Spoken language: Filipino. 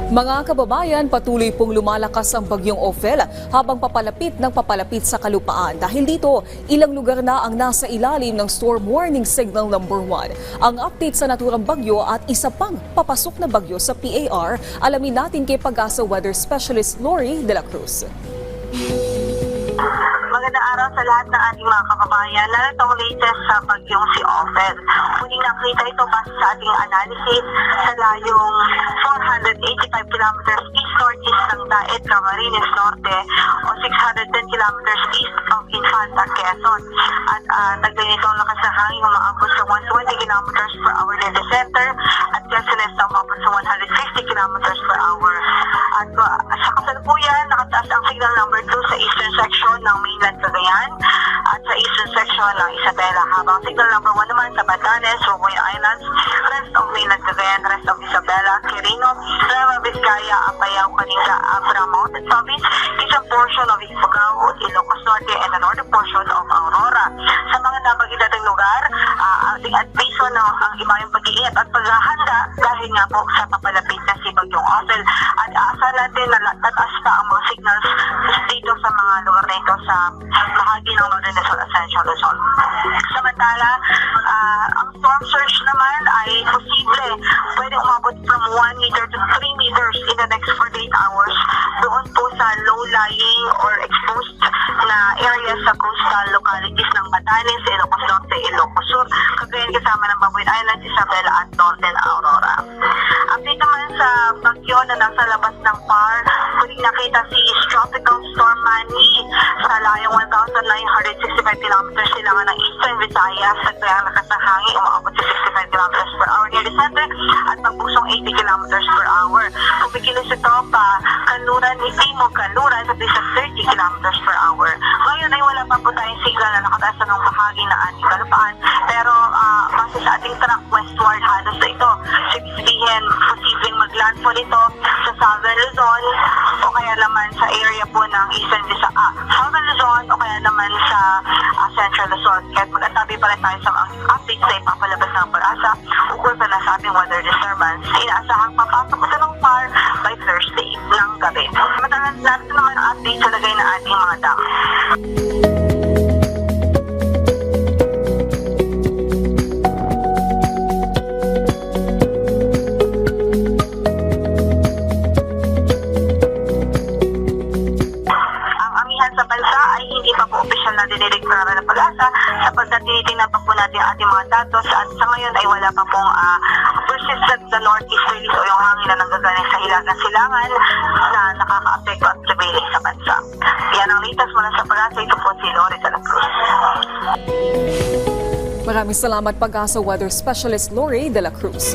Mga kababayan, patuloy pong lumalakas ang bagyong Ophel habang papalapit sa kalupaan. Dahil dito, ilang lugar na ang nasa ilalim ng Storm Warning Signal number 1. Ang update sa naturang bagyo at isa pang papasok na bagyo sa PAR, alamin natin kay Pag-asa Weather Specialist Lori de la Cruz. Magandang araw sa lahat ng ating mga kababayan. Naratong latest sa bagyong si Ophel. Muling nakita ito base sa ating analysis sa layong 485 kilometers east-northeast ng Daet, Camarines Norte o 610 kilometers east of Infanta, Quezon. At taglay nito ang lakas ng hangin umaabot sa 120 kilometers per hour near the center at gustiness na umaabot sa 150 kilometers per hour. At sa kasalukuyan, nakataas ang signal number 2 sa eastern section ng mainland Cagayan at sa eastern section ng Isabela, habang signal number 1 naman sa Batanes, Romoy Islands, rest of mainland Cagayan, rest of Isabela, Quirino, Nueva Vizcaya, Apayao, Caninga, Abra Mountain Province, isang portion of Ifugao, Ilocos Norte, and the northern portion of Aurora. Sa mga nabanggit nating lugar, ating adviso na ang ibayong pag-iingat at paghahanda dahil nga po sa papalapit na si Bagyong Ophel. At aasahan natin na tataas pa ang mga signals dito sa mga lugar na ito sa bahagi ng Northern Luzon at Central Luzon. Samantala, ang storm surge naman ay posible. Pwede umabot from 1 meter to 3 meters in the next 48 hours doon po sa low-lying or exposed na areas sa coastal localities ng Batanes, Ilocos Norte, Ilocos Sur, Cagayan kasama ng Babuin Islands, Isabela at Northern Aurora. Update naman sa bagyo na nasa labas ng PAR, muling nakita si Tropical Storm Manny sa layong 1,965 kilometers silangan ng Eastern Visayas at kaya lakas ng hangin umaabot sa 65 kilometers per hour near the center at pagbusong 80 kilometers per hour. Kumikilos ito pa kanluran ni Timog Kanluran sa bisa 30 kilometers per hour. Ngayon ay wala pa po tayong signal na nakataas ng bahagi ng ating kalupaan, pero base sa ating track westward halos na ito. Sabihin, posibleng maglandfall ito sa Southern Luzon o kaya naman sa area po ng Eastern Visayas, Southern Luzon o kaya naman sa Central Luzon. Kaya mag-atabi pa rin tayo sa mga updates na ipapalabas ng Pag-asa ukol sa nasabing weather disturbance. Inaasahang papasok ito ng PAR by Thursday ng gabi. Matagal natin naman ang update sa lagay ng ating mga dam. Sa bansa ay hindi pa po opisyal na dinideklara ng Pag-asa sapagkat tinitingnan pa po natin ang ating mga datos at sa ngayon ay wala pa pong persistent na northeasterlies o yung hangin na nanggagaling sa hilagang silangan na nakaka-apekto at prevailing sa bansa. Yan ang latest mula sa Pag-asa. Ito po si Lori de la Cruz. Maraming salamat Pag-asa Weather Specialist Lori de la Cruz.